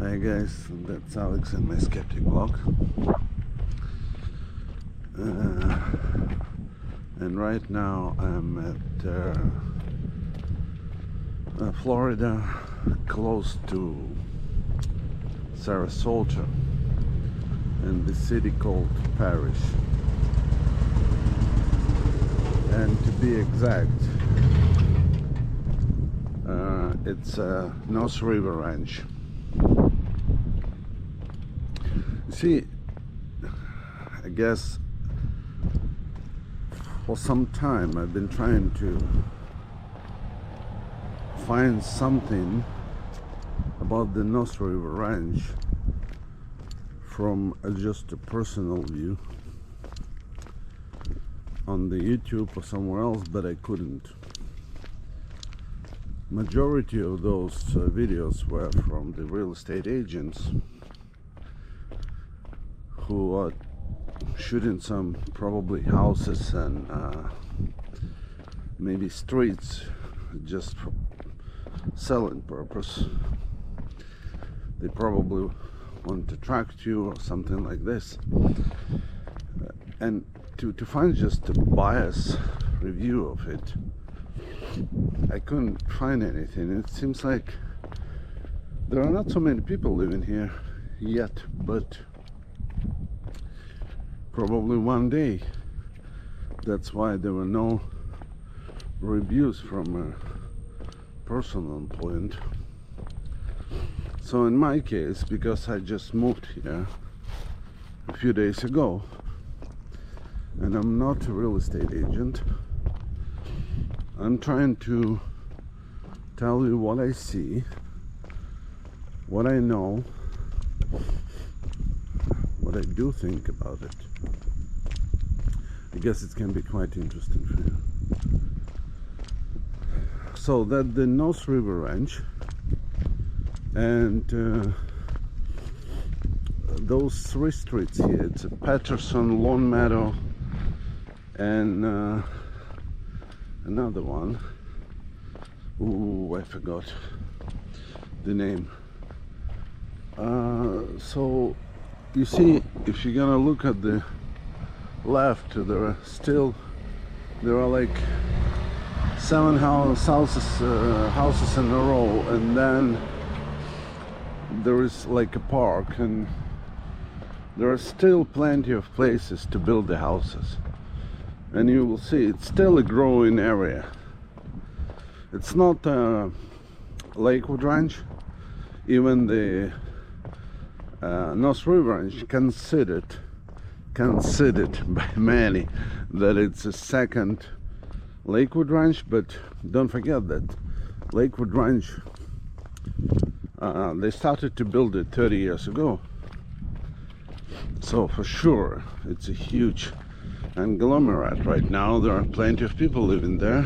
Hi guys, that's Alex and my skeptic vlog. And right now I'm at Florida, close to Sarasota, in the city called Parrish. And to be exact, it's a North River Ranch. See, I guess for some time I've been trying to find something about the North River Ranch from just a personal view on the YouTube or somewhere else, but I couldn't. Majority of those videos were from the real estate agents who are shooting some probably houses and maybe streets just for selling purpose. They probably want to attract you or something like this. And to find just a biased review of it, I couldn't find anything. It seems like there are not so many people living here yet, but probably one day. That's why there were no reviews from a personal point. So in my case, because I just moved here a few days ago and I'm not a real estate agent, I'm trying to tell you what I see, what I know, what I do think about it. I guess it can be quite interesting for you. So that the North River Ranch, and those three streets here, it's a Patterson, Long Meadow, and another one. Ooh, I forgot the name. So you see, if you're gonna look at the left, there are like 7 houses in a row, and then there is like a park, and there are still plenty of places to build the houses. And you will see it's still a growing area. It's not Lakewood Ranch. Even the North River Ranch considered by many that it's a second Lakewood Ranch, but don't forget that Lakewood Ranch, they started to build it 30 years ago. So for sure it's a huge conglomerate right now. There are plenty of people living there,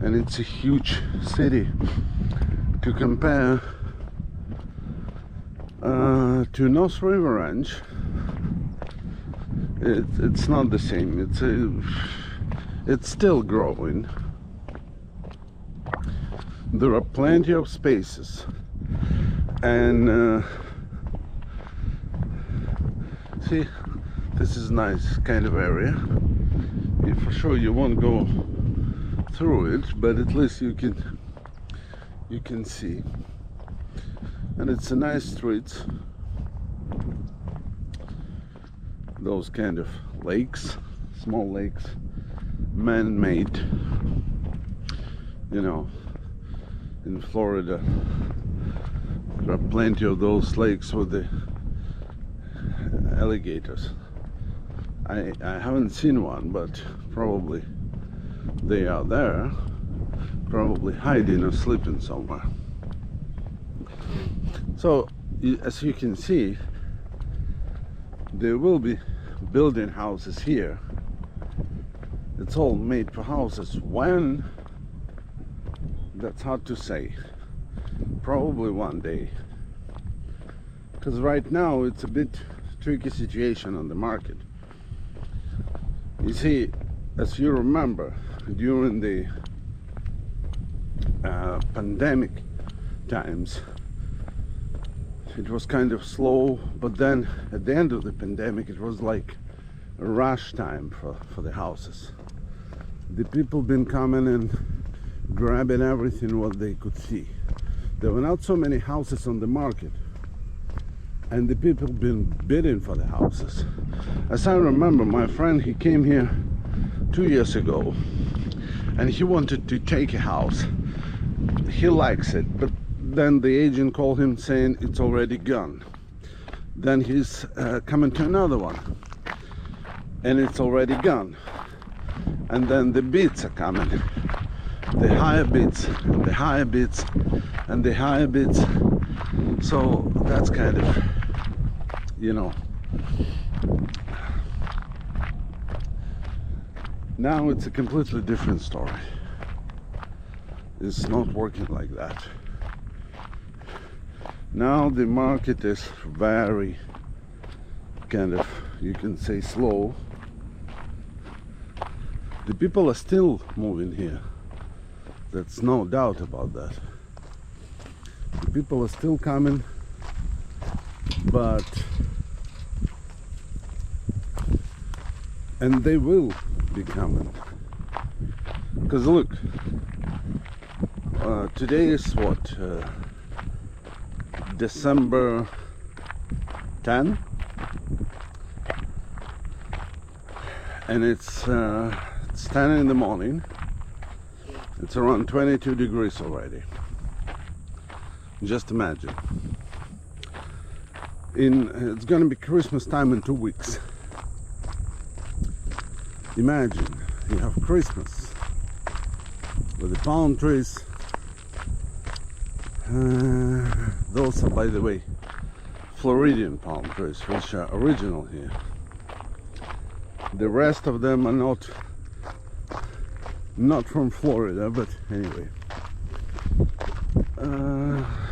and it's a huge city. To compare to North River Ranch, it's not the same. It's still growing. There are plenty of spaces, and see, this is nice kind of area. For sure you won't go through it, but at least you can see. And it's a nice streets. Those kind of lakes, small lakes, man-made. You know, in Florida there are plenty of those lakes with the alligators. I haven't seen one, but probably they are there, probably hiding or sleeping somewhere. So as you can see, they will be building houses here. It's all made for houses. When? That's hard to say. Probably one day, because right now it's a bit tricky situation on the market. You see, as you remember, during the pandemic times, it was kind of slow, but then at the end of the pandemic it was like a rush time for the houses. The people been coming and grabbing everything what they could see. There were not so many houses on the market, and the people been bidding for the houses. As I remember, my friend, he came here 2 years ago and he wanted to take a house. He likes it, but then the agent called him saying it's already gone. Then he's coming to another one and it's already gone. And then the bids are coming, the higher bids and the higher bids and the higher bids. So that's kind of, you know, now it's a completely different story. It's not working like that. Now the market is very kind of, you can say, slow. The people are still moving here. That's no doubt about that. The people are still coming, but and they will be coming. Because look, today is what, December 10, and it's 10 in the morning. It's around 22 degrees already. Just imagine. It's gonna be Christmas time in 2 weeks. Imagine you have Christmas with the palm trees. Those are, by the way, Floridian palm trees, which are original here. The rest of them are not from Florida, but anyway.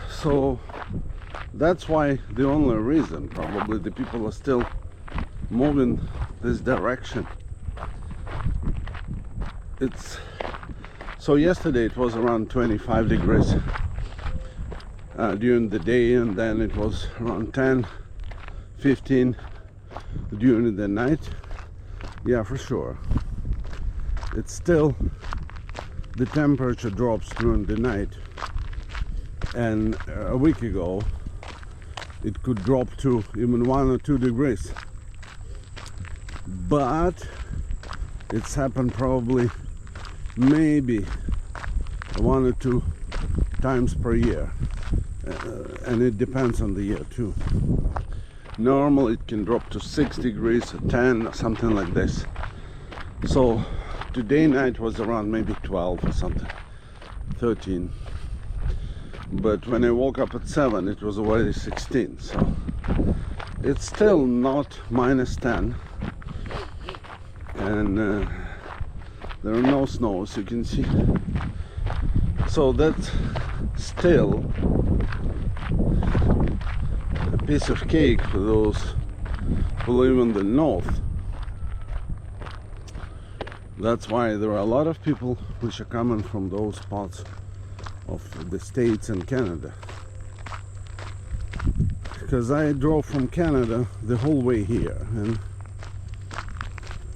So that's why the only reason probably the people are still moving this direction. So yesterday it was around 25 degrees during the day, and then it was around 10, 15 during the night. Yeah, for sure. It's still, the temperature drops during the night, and a week ago it could drop to even 1 or 2 degrees, but it's happened probably maybe 1 or 2 times per year, and it depends on the year too. Normally it can drop to 6 degrees or 10 or something like this. So today night was around maybe 12 or something, 13, but when I woke up at 7 it was already 16. So it's still not minus 10, and there are no snows, you can see. So that's still a piece of cake for those who live in the north. That's why there are a lot of people which are coming from those parts of the States and Canada. Because I drove from Canada the whole way here,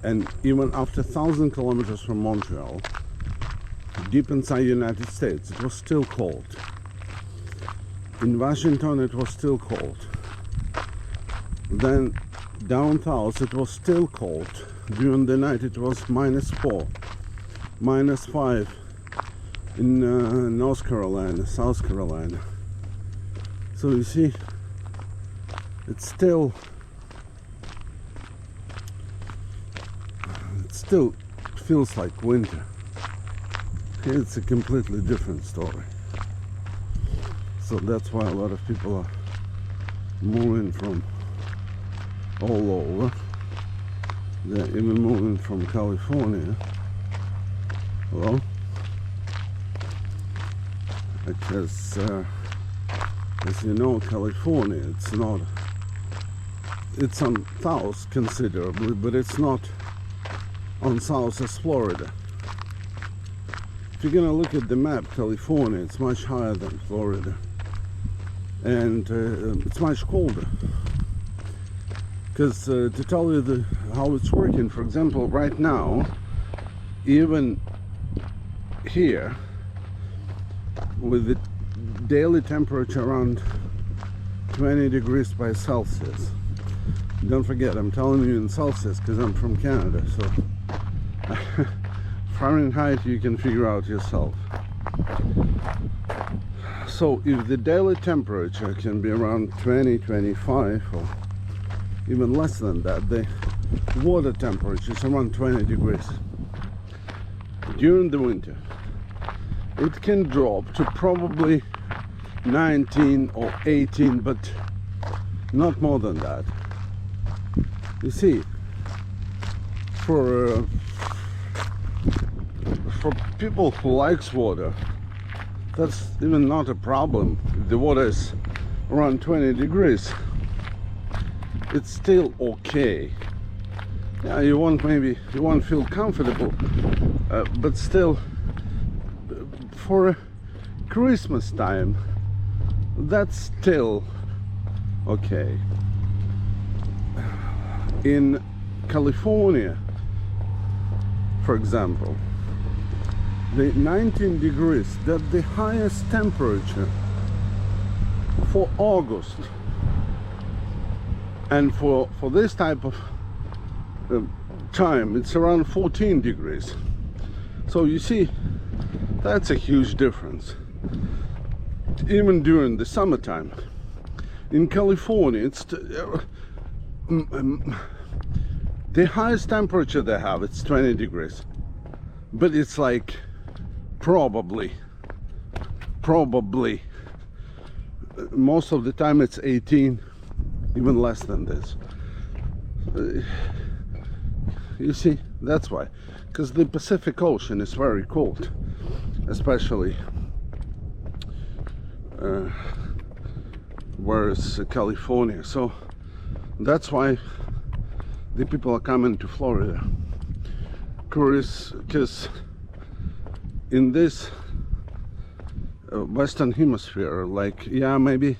and even after 1,000 kilometers from Montreal, deep inside the United States, it was still cold. In Washington it was still cold. Then down south it was still cold. During the night it was -4, -5 in North Carolina, South Carolina. So you see, it still feels like winter. It's a completely different story. So that's why a lot of people are moving from all over. They're even moving from California. Well, because as you know, California, it's on south considerably, but it's not on south as Florida. If you're gonna look at the map, California, it's much higher than Florida. and it's much colder. Because to tell you how it's working, for example, right now, even here, with the daily temperature around 20 degrees by Celsius. Don't forget, I'm telling you in Celsius because I'm from Canada, so Fahrenheit you can figure out yourself. So if the daily temperature can be around 20, 25, or even less than that, the water temperature is around 20 degrees. During the winter, it can drop to probably 19 or 18, but not more than that. You see, for people who likes water, that's even not a problem. If the water is around 20 degrees, it's still okay. Yeah, you won't feel comfortable, but still, for Christmas time, that's still okay. In California, for example, the 19 degrees, that's the highest temperature for August. And for this type of time, it's around 14 degrees. So you see, that's a huge difference. Even during the summertime. In California, it's the highest temperature they have, it's 20 degrees. But it's like probably most of the time it's 18, even less than this. You see, that's why, because the Pacific Ocean is very cold, especially whereas California. So that's why the people are coming to Florida, because in this Western Hemisphere, like, yeah, maybe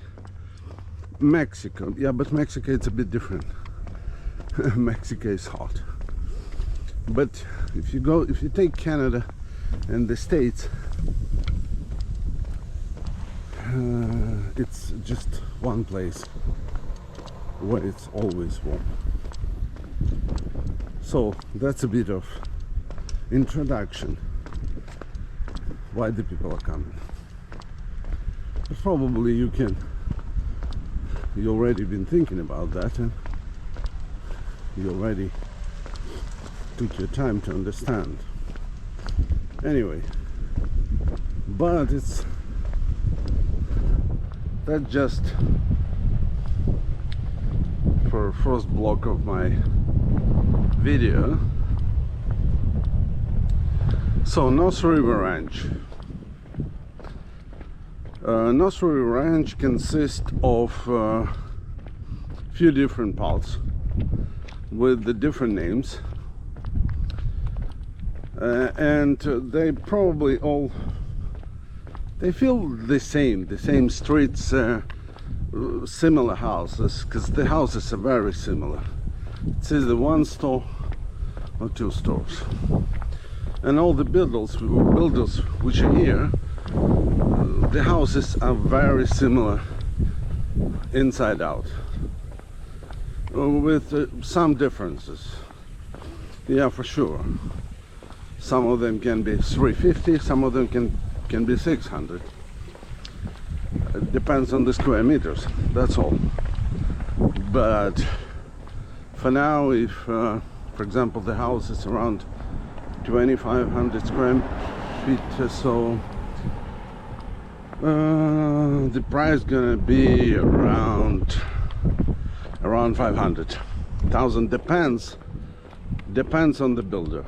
Mexico, yeah, but Mexico it's a bit different. Mexico is hot, but if you take Canada and the States, it's just one place where it's always warm. So that's a bit of introduction why the people are coming. But probably you already been thinking about that, and you already took your time to understand. Anyway, but that's just for first block of my video. So North River Ranch. North River Ranch consists of few different parts with the different names, and they probably all feel the same streets, similar houses, because the houses are very similar. It's either one store or two stores, and all the builders which are here, the houses are very similar inside out, with some differences. Yeah, for sure. Some of them can be 350, some of them can be 600. It depends on the square meters, that's all. But for now, if for example the house is around 2,500 square feet, so the price gonna be around 500,000. Depends on the builder,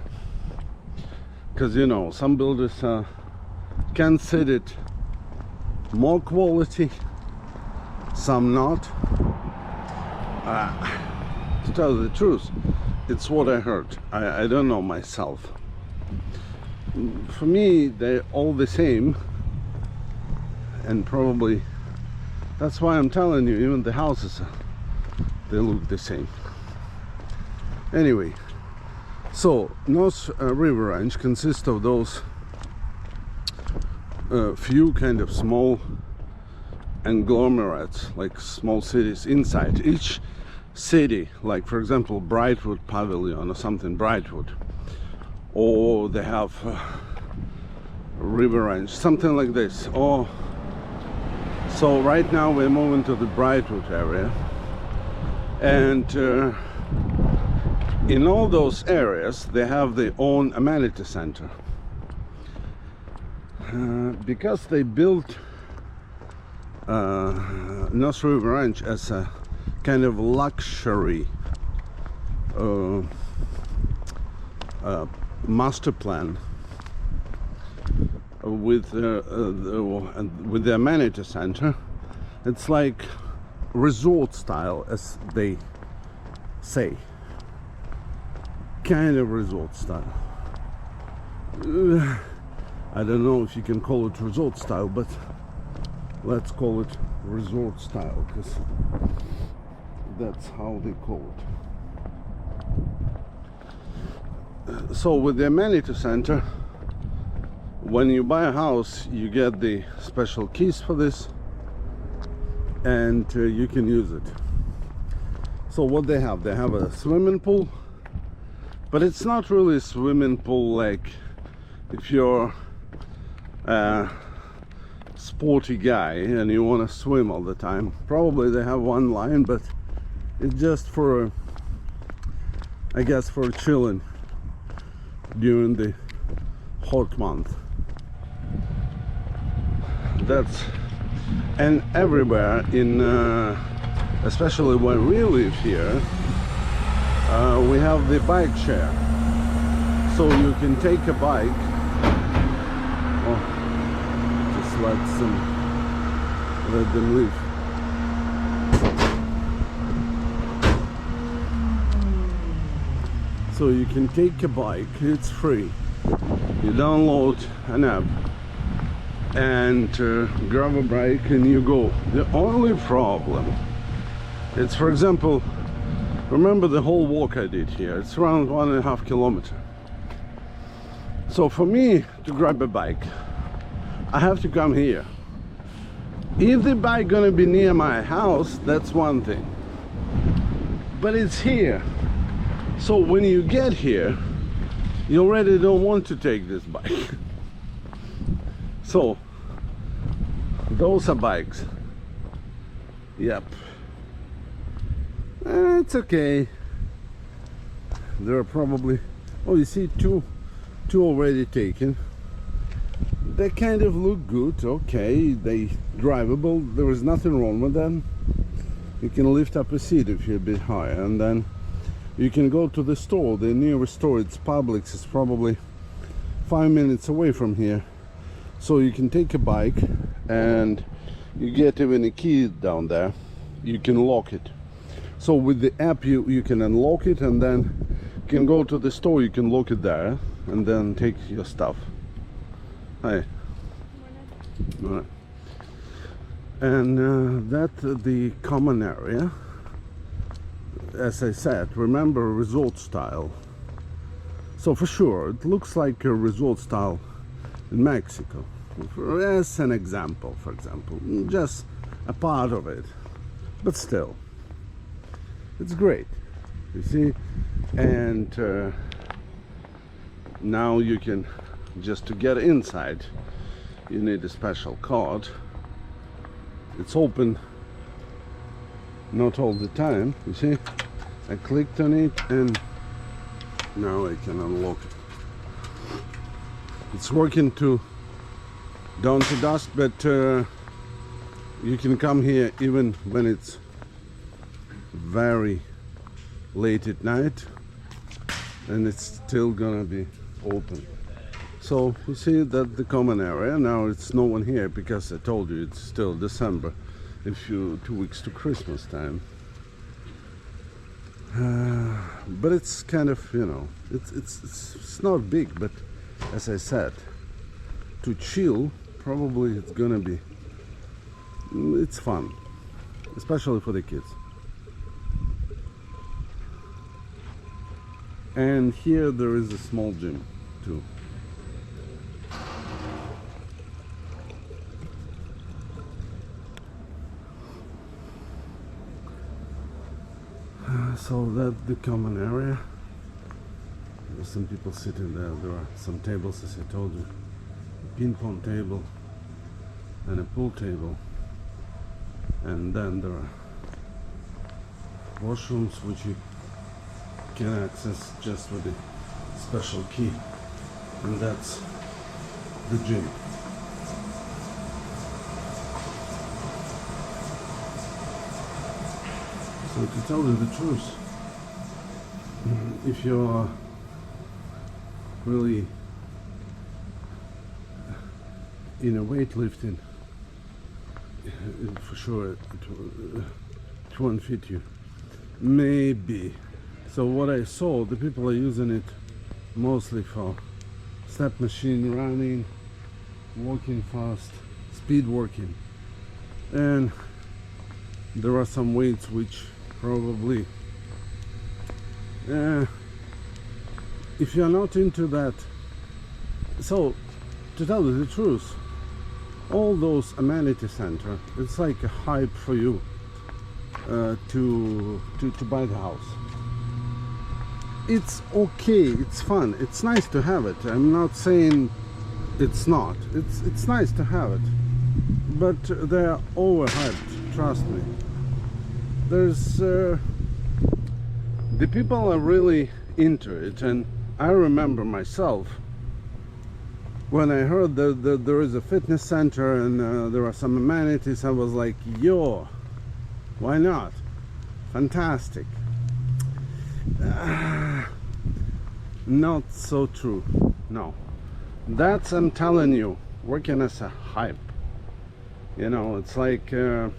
because you know some builders are considered more quality, some not. To tell you the truth, it's what I heard. I don't know myself. For me, they're all the same, and probably That's why I'm telling you, even the houses, they look the same. Anyway, so North River Ranch consists of those few kind of small conglomerates, like small cities inside each city, like for example Brightwood Pavilion or something, Brightwood, or they have River Ranch, something like this. Or so right now we're moving to the Brightwood area, and in all those areas they have their own amenity center, because they built North River Ranch as a kind of luxury master plan with the amenity center. It's like resort style, as they say, kind of resort style. I don't know if you can call it resort style, but let's call it resort style, because that's how they call it. So with the amenity center, when you buy a house, you get the special keys for this, and you can use it. So what they have a swimming pool, but it's not really a swimming pool like if you're a sporty guy and you want to swim all the time. Probably they have one line, but it's just for I guess for chilling during the hot month. That's, and everywhere in especially where we live here, we have the bike share, so you can take a bike. Oh, just let them leave. So you can take a bike, it's free. You download an app and grab a bike and you go. The only problem, it's, for example, remember the whole walk I did here, it's around 1.5 kilometers. So for me to grab a bike, I have to come here. If the bike gonna be near my house, that's one thing, but it's here. So when you get here, you already don't want to take this bike. So those are bikes. Yep. It's okay. There are probably, oh, you see two already taken. They kind of look good, okay, they drivable, there is nothing wrong with them. You can lift up a seat if you're a bit higher, and then you can go to the store. The nearest store, it's Publix, it's probably 5 minutes away from here. So you can take a bike and you get even a key down there. You can lock it. So with the app you can unlock it, and then you can go to the store, you can lock it there and then take your stuff. Hi. All right. And that's the common area. As I said, remember, resort style. So for sure it looks like a resort style in Mexico, as an example, for example, just a part of it, but still it's great, you see. And now you can, just to get inside you need a special card. It's open not all the time, you see. I clicked on it and now I can unlock it. It's working to down to dusk, but you can come here even when it's very late at night and it's still gonna be open. So you see that the common area, now it's no one here because I told you it's still December, a few 2 weeks to Christmas time. But it's kind of, you know, it's not big, but as I said, to chill, probably it's gonna be, it's fun. especially for the kids. And here there is a small gym too. So that's the common area. There's some people sitting there. There are some tables, as I told you. A ping pong table and a pool table. And then there are washrooms which you can access just with a special key. And that's the gym. So to tell you the truth, if you are really in a weightlifting, for sure it won't fit you. Maybe. So what I saw, the people are using it mostly for step machine running, walking fast, speed working, and there are some weights which probably if you're not into that. So to tell you the truth, all those amenity center, it's like a hype for you to buy the house. It's okay, it's fun, it's nice to have it. I'm not saying it's not. It's nice to have it, but they're overhyped, trust me. There's the people are really into it, and I remember myself when I heard that there is a fitness center and there are some amenities. I was like, yo, why not? Fantastic. Not so true. No, that's, I'm telling you, working as a hype. You know, it's like they're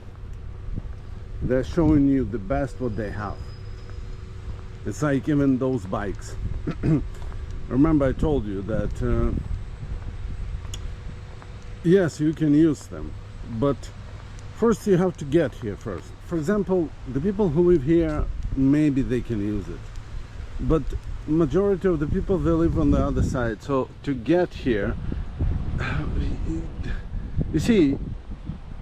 showing you the best what they have. It's like even those bikes. Remember I told you that yes, you can use them, but first you have to get here first. For example, the people who live here, maybe they can use it, but majority of the people, they live on the other side. So to get here, you see,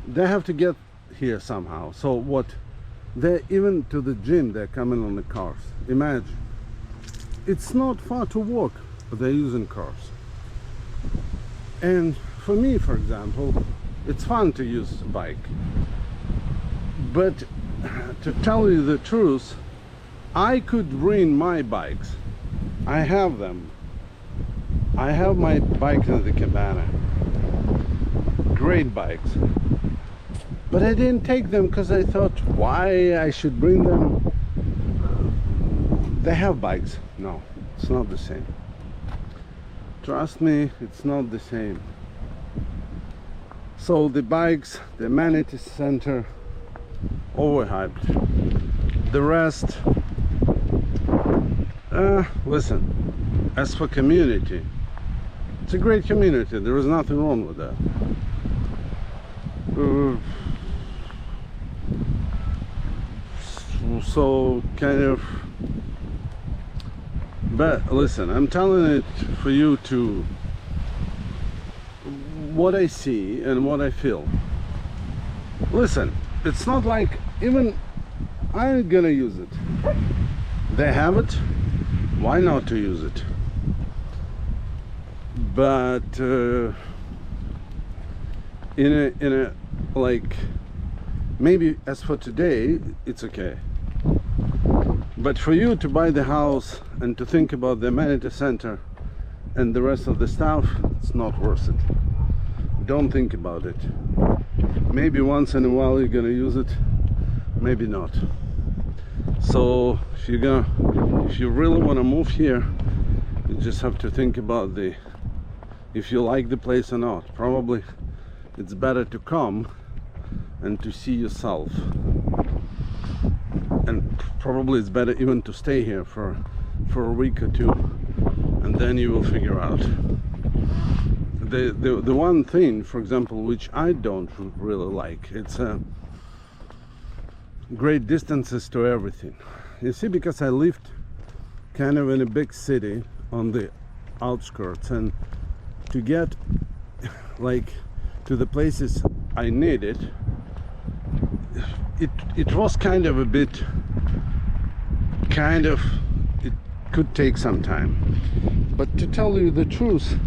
they have to get here somehow. So what, they're even to the gym, they're coming on the cars. Imagine, it's not far to walk, but they're using cars. And for me, for example, it's fun to use a bike, but to tell you the truth, I could bring my bikes. I have them. I have my bike in the cabana. Great bikes. But I didn't take them because I thought, why I should bring them? They have bikes. No, it's not the same. Trust me, it's not the same. So the bikes, the amenity center, overhyped. The rest, listen, as for community, it's a great community. There is nothing wrong with that. So kind of, but listen, I'm telling it for you to what I see and what I feel. Listen, it's not like even I'm gonna use it. They have it, why not to use it? But in a like, maybe as for today it's okay, but for you to buy the house and to think about the amenity center and the rest of the stuff, it's not worth it. Don't think about it. Maybe once in a while you're gonna use it, maybe not. So if you really want to move here, you just have to think about if you like the place or not. Probably it's better to come and to see yourself, and probably it's better even to stay here for a week or two, and then you will figure out. The one thing, for example, which I don't really like, it's great distances to everything. You see, because I lived kind of in a big city on the outskirts, and to get like to the places I needed, it was kind of a bit, it could take some time. But to tell you the truth,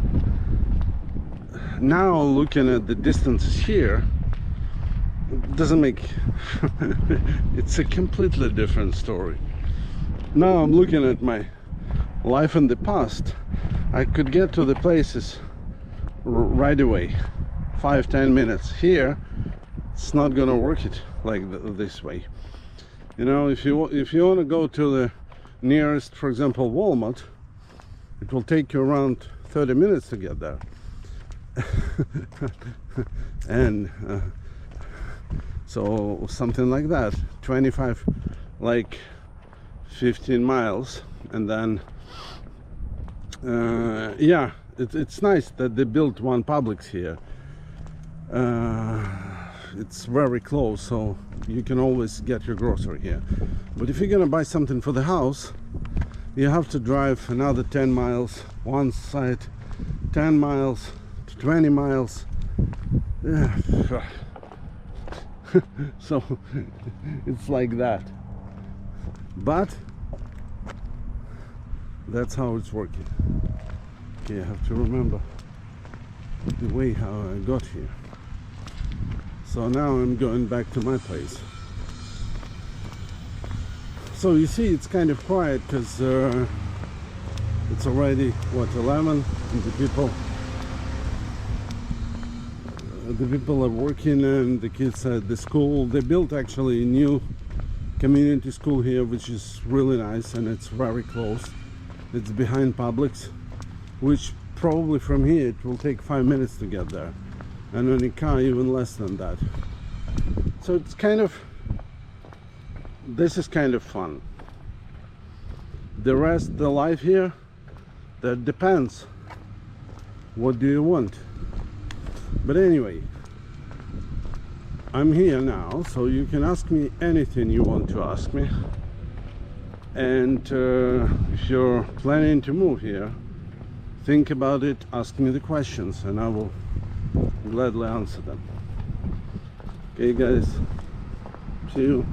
now looking at the distances here, it doesn't make it's a completely different story. Now I'm looking at my life in the past. I could get to the places right away, 5-10 minutes. Here it's not gonna work it like this way. You know, if you want to go to the nearest, for example, Walmart, it will take you around 30 minutes to get there. And so something like that, 25, like 15 miles. And then yeah, it's nice that they built one Publix here. It's very close, so you can always get your grocery here. But if you're gonna buy something for the house, you have to drive another 10 miles one side, 10 miles to 20 miles. Yeah. So it's like that, but that's how it's working. Okay, I have to remember the way how I got here. So now I'm going back to my place. So you see, it's kind of quiet because it's already what, 11, and the people are working, and the kids at the school. They built actually a new community school here, which is really nice, and it's very close. It's behind Publix, which probably from here it will take 5 minutes to get there, and on a car even less than that. So it's kind of, this is kind of fun. The rest, the life here, that depends. What do you want? But anyway, I'm here now, so you can ask me anything you want to ask me. And if you're planning to move here, think about it, ask me the questions, and I will gladly answer them. Okay guys, see you.